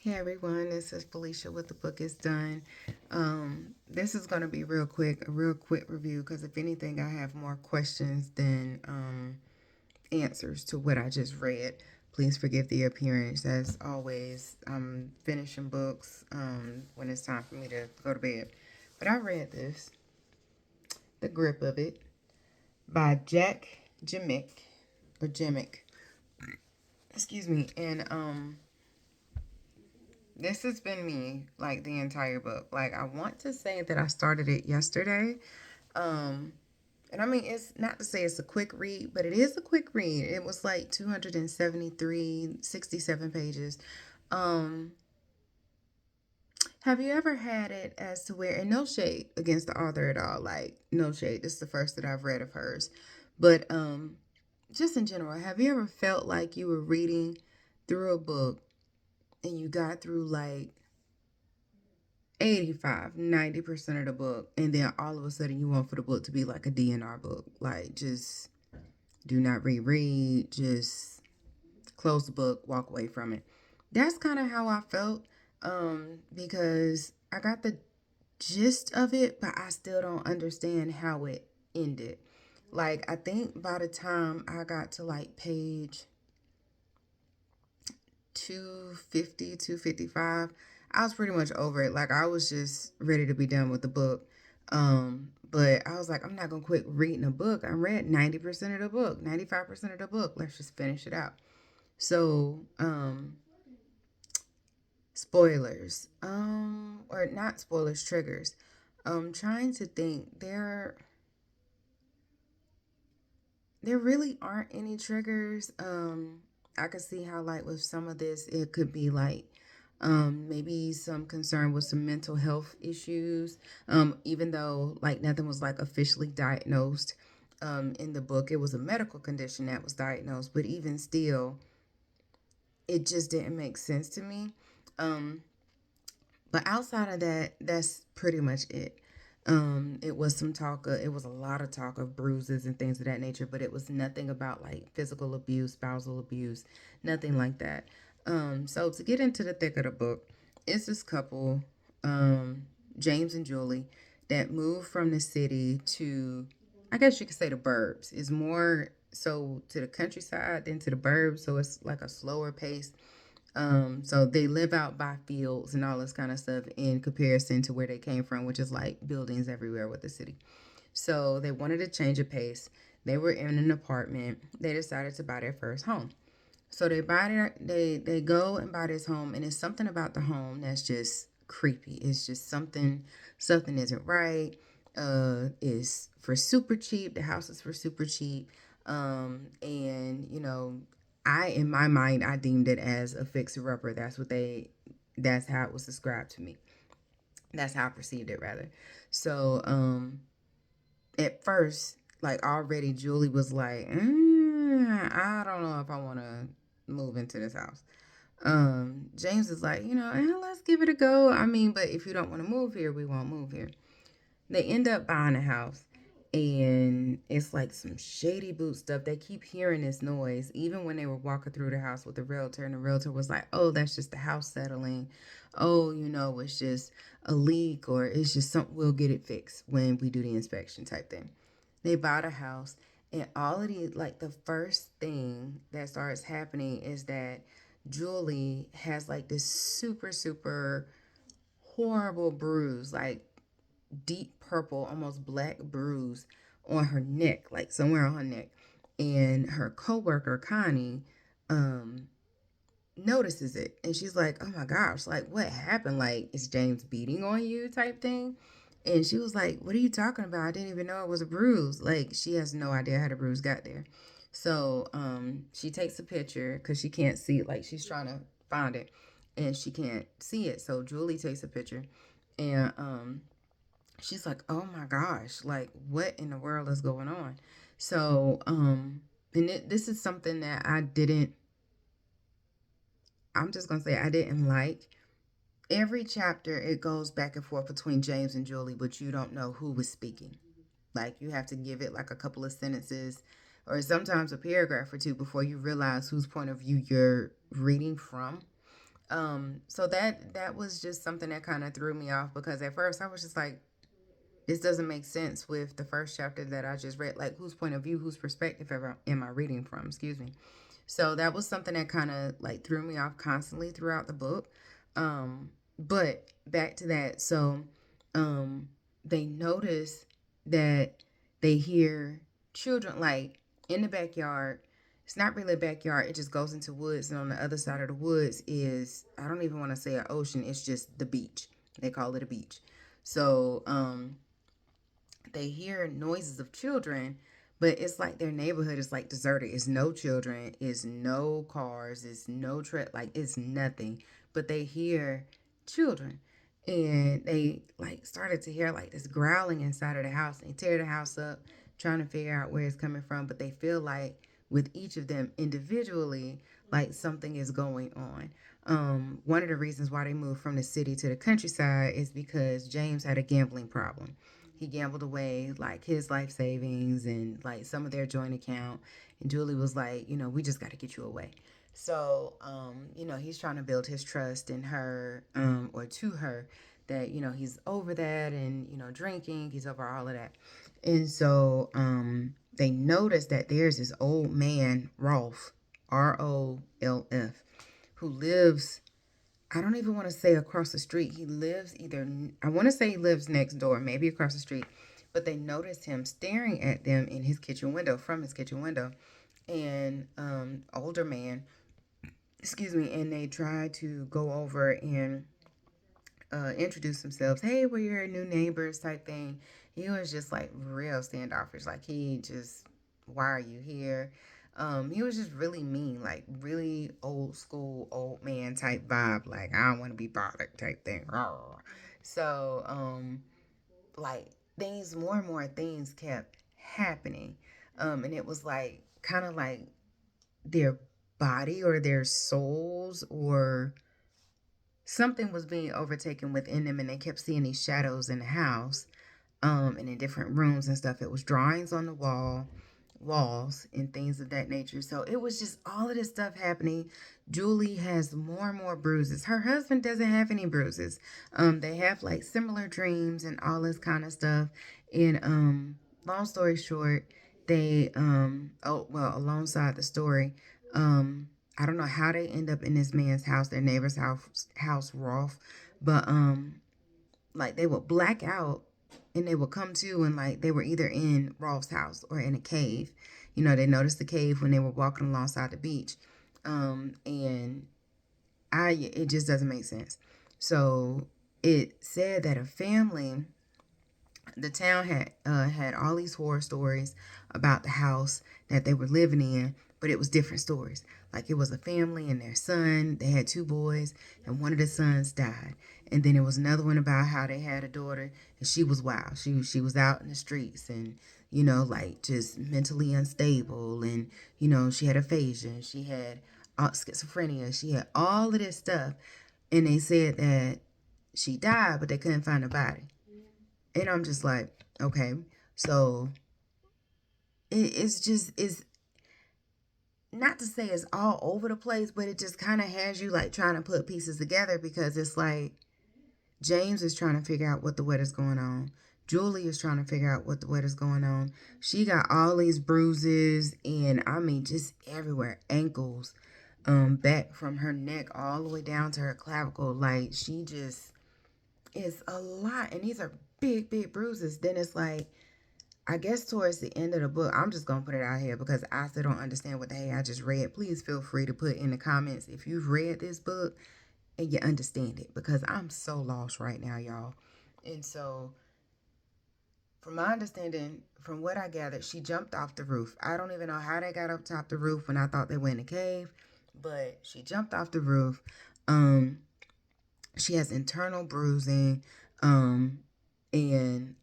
Hey everyone, this is Felicia with The Book is Done. This is going to be a real quick review because if anything, I have more questions than answers to what I just read. Please forgive the appearance. As always, I'm finishing books when it's time for me to go to bed. But I read this, The Grip of It, by Jac Jemc, or Jemc, excuse me, and this has been me like the entire book. Like I want to say that I started it yesterday. Um and I mean it's not to say it's a quick read, but it is a quick read. It was like 273, 67 pages. Um have you ever had it as to where, and no shade against the author at all, like no shade. This is the first that I've read of hers. But just in general, have you ever felt like you were reading through a book and you got through like 85, 90% of the book, and then all of a sudden you want for the book to be like a DNR book? Like, just do not reread, just close the book, walk away from it. That's kind of how I felt, because I got the gist of it, but I still don't understand how it ended. Like, I think by the time I got to like page 250, 255, I was pretty much over it. Like I was just ready to be done with the book. But I was like, I'm not gonna quit reading a book. I read 90% of the book, 95% of the book. Let's just finish it out. So, spoilers. Or not spoilers, triggers. Trying to think. There really aren't any triggers. I could see how like with some of this it could be like maybe some concern with some mental health issues. Even though like nothing was like officially diagnosed in the book. It was a medical condition that was diagnosed, but even still, it just didn't make sense to me. Um, but outside of that, that's pretty much it. It was some talk. It was a lot of talk of bruises and things of that nature, but it was nothing about like physical abuse, spousal abuse, nothing like that. So to get into the thick of the book, it's this couple, um, James and Julie, that moved from the city to, I guess you could say the burbs. Is more so to the countryside than to the burbs, so it's like a slower pace. So they live out by fields and all this kind of stuff in comparison to where they came from, which is like buildings everywhere with the city. So they wanted to change of pace. They were in an apartment. They decided to buy their first home. So they go and buy this home, and it's something about the home that's just creepy. It's just something isn't right. Is for super cheap. The house is for super cheap. And I in my mind I deemed it as a fixer upper. That's how it was described to me. That's how I perceived it rather. So at first, like already Julie was like, I don't know if I want to move into this house. James is like, let's give it a go. I mean, but if you don't want to move here, we won't move here. They end up buying a house, and it's like some shady boot stuff. They keep hearing this noise even when they were walking through the house with the realtor, and the realtor was like, oh, that's just the house settling. Oh, it's just a leak, or it's just something, we'll get it fixed when we do the inspection type thing. They bought a house, and all of these, like the first thing that starts happening is that Julie has like this super super horrible bruise, like deep purple, almost black bruise on her neck, like somewhere on her neck. And her coworker Connie um notices it, and she's like, "Oh my gosh, like what happened? Like is James beating on you?" type thing. And she was like, "What are you talking about? I didn't even know it was a bruise." Like she has no idea how the bruise got there. So she takes a picture because she can't see it. Like she's trying to find it, and she can't see it. So Julie takes a picture, and she's like, "Oh my gosh, like what in the world is going on?" So, this is something that I'm just gonna say I didn't like. Every chapter it goes back and forth between James and Julie, but you don't know who was speaking. Like you have to give it like a couple of sentences or sometimes a paragraph or two before you realize whose point of view you're reading from. So that was just something that kind of threw me off because at first I was just like, this doesn't make sense with the first chapter that I just read. Like, whose point of view, whose perspective am I reading from? Excuse me. So that was something that kind of like threw me off constantly throughout the book. But back to that. So um, they notice that they hear children like in the backyard. It's not really a backyard. It just goes into woods, and on the other side of the woods is, I don't even want to say an ocean. It's just the beach. They call it a beach. So they hear noises of children, but it's like their neighborhood is like deserted. It's no children, it's no cars, it's no like it's nothing. But they hear children. And they like started to hear like this growling inside of the house. They tear the house up, trying to figure out where it's coming from. But they feel like with each of them individually, like something is going on. One of the reasons why they moved from the city to the countryside is because James had a gambling problem. He gambled away like his life savings and like some of their joint account. And Julie was like, we just got to get you away. So, he's trying to build his trust in her, or to her, that, he's over that and, drinking, he's over all of that. And so, they noticed that there's this old man, Rolf, Rolf, who lives, I don't even want to say across the street. He lives either, I want to say he lives next door, maybe across the street. But they noticed him staring at them in his kitchen window, from his kitchen window. And older man, excuse me, and they tried to go over and introduce themselves. Hey, we're your new neighbors type thing. He was just like real standoffish. Like he just, why are you here? He was just really mean, like really old school, old man type vibe. Like I don't want to be bothered type thing. So, like things, more and more things kept happening. And it was like kind of like their body or their souls or something was being overtaken within them, and they kept seeing these shadows in the house, and in different rooms and stuff. It was drawings on the walls and things of that nature. So it was just all of this stuff happening. Julie has more and more bruises. Her husband doesn't have any bruises. They have like similar dreams and all this kind of stuff. And long story short, they oh well, alongside the story, I don't know how they end up in this man's house, their neighbor's house, Rolf, but like they would black out and they would come to, and like they were either in Rolf's house or in a cave. They noticed the cave when they were walking alongside the beach. And it just doesn't make sense. So it said that a family, the town had all these horror stories about the house that they were living in, but it was different stories. Like it was a family and their son. They had two boys, and one of the sons died. And then there was another one about how they had a daughter, and she was wild. She was out in the streets, and like just mentally unstable, and she had aphasia, she had schizophrenia, she had all of this stuff, and they said that she died, but they couldn't find the body. And I'm just like, okay, so it's not to say it's all over the place, but it just kind of has you like trying to put pieces together, because it's like James is trying to figure out what the weather's going on. Julie is trying to figure out what the weather's going on. She got all these bruises, and I mean just everywhere, ankles, back from her neck all the way down to her clavicle. Like she just is a lot, and these are big, big bruises. Then it's like, I guess towards the end of the book, I'm just gonna put it out here because I still don't understand what the hey I just read. Please feel free to put in the comments if you've read this book and you understand it, because I'm so lost right now, y'all. And so, from my understanding, from what I gathered, she jumped off the roof. I don't even know how they got up top the roof when I thought they went in a cave, but she jumped off the roof. Um, she has internal bruising. Um, and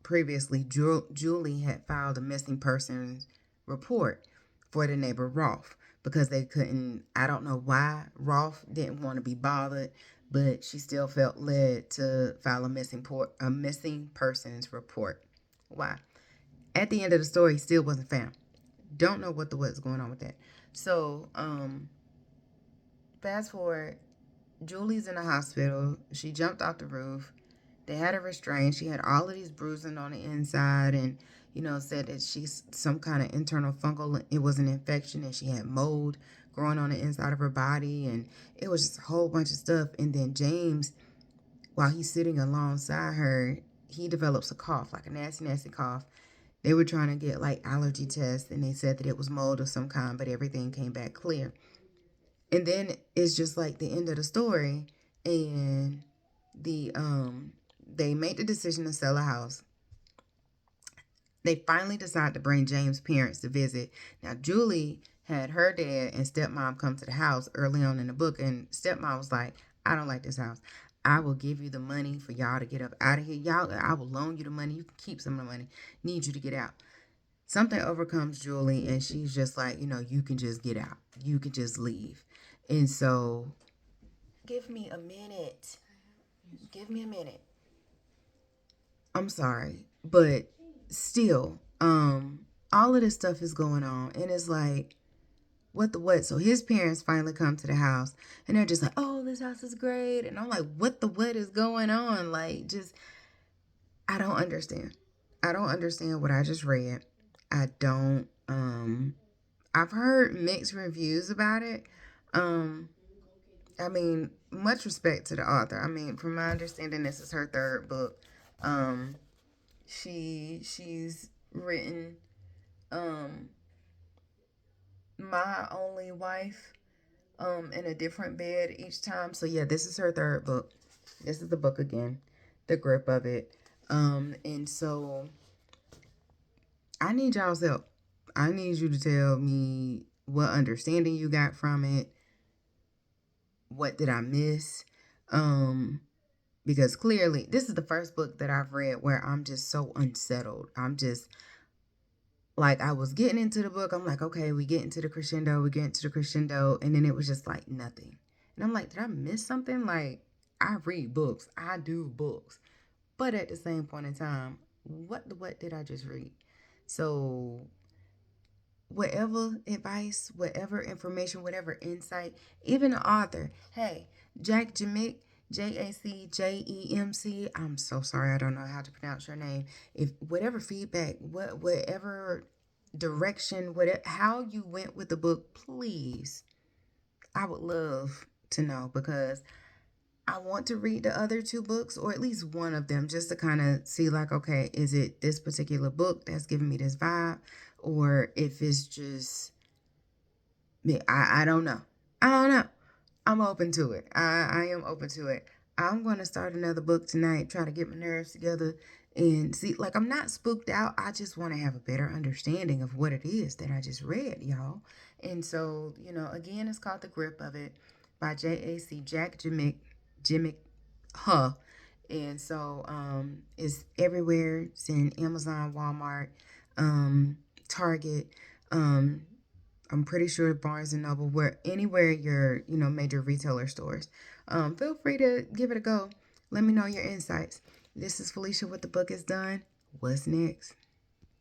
previously, Julie had filed a missing persons report for the neighbor Rolf, because they couldn't. I don't know why Rolf didn't want to be bothered, but she still felt led to file a missing persons report. Why? At the end of the story, he still wasn't found. Don't know what's going on with that. So, fast forward. Julie's in the hospital. She jumped off the roof. They had her restrained. She had all of these bruising on the inside, and said that she's some kind of internal fungal. It was an infection, and she had mold growing on the inside of her body, and it was just a whole bunch of stuff. And then James, while he's sitting alongside her, he develops a cough, like a nasty, nasty cough. They were trying to get like allergy tests, and they said that it was mold of some kind, but everything came back clear. And then it's just like the end of the story, and they made the decision to sell a house. They finally decide to bring James' parents to visit. Now Julie had her dad and stepmom come to the house early on in the book, and stepmom was like, I don't like this house. I will give you the money for y'all to get up out of here. Y'all, I will loan you the money. You can keep some of the money. Need you to get out. Something overcomes Julie, and she's just like, you can just get out. You can just leave. And so, give me a minute. Give me a minute. I'm sorry, but still, all of this stuff is going on, and it's like, what the what? So his parents finally come to the house, and they're just like, oh, this house is great, and I'm like, what the what is going on? Like, just I don't understand. I don't understand what I just read. I don't. I've heard mixed reviews about it. Um, I mean, much respect to the author. I mean, from my understanding, this is her third book. Um, she's written um My Only Wife in a different bed each time. So yeah, this is her third book. This is the book again, The Grip of It. And so I need y'all's help. I need you to tell me what understanding you got from it. What did I miss? Because clearly this is the first book that I've read where I'm just so unsettled. I'm just like, I was getting into the book. I'm like, okay, we get into the crescendo, and then it was just like nothing. And I'm like, did I miss something? Like, I read books, I do books, but at the same point in time, what did I just read? So whatever advice, whatever information, whatever insight, even the author. Hey, Jac Jemc, JACJEMC. I'm so sorry, I don't know how to pronounce your name. If whatever feedback, whatever direction, whatever how you went with the book, please, I would love to know, because I want to read the other two books, or at least one of them, just to kind of see, like, okay, is it this particular book that's giving me this vibe, or if it's just me. I don't know. I don't know. I'm open to it. I am open to it. I'm going to start another book tonight, try to get my nerves together and see. Like, I'm not spooked out. I just want to have a better understanding of what it is that I just read, y'all. And so, again, it's called The Grip of It by Jac Jemc, Jimmick, huh. And so it's everywhere. It's in Amazon, Walmart, Target, um, I'm pretty sure Barnes and Noble, where anywhere your major retailer stores. Feel free to give it a go. Let me know your insights. This is Felicia with The Book Is Done. What's next?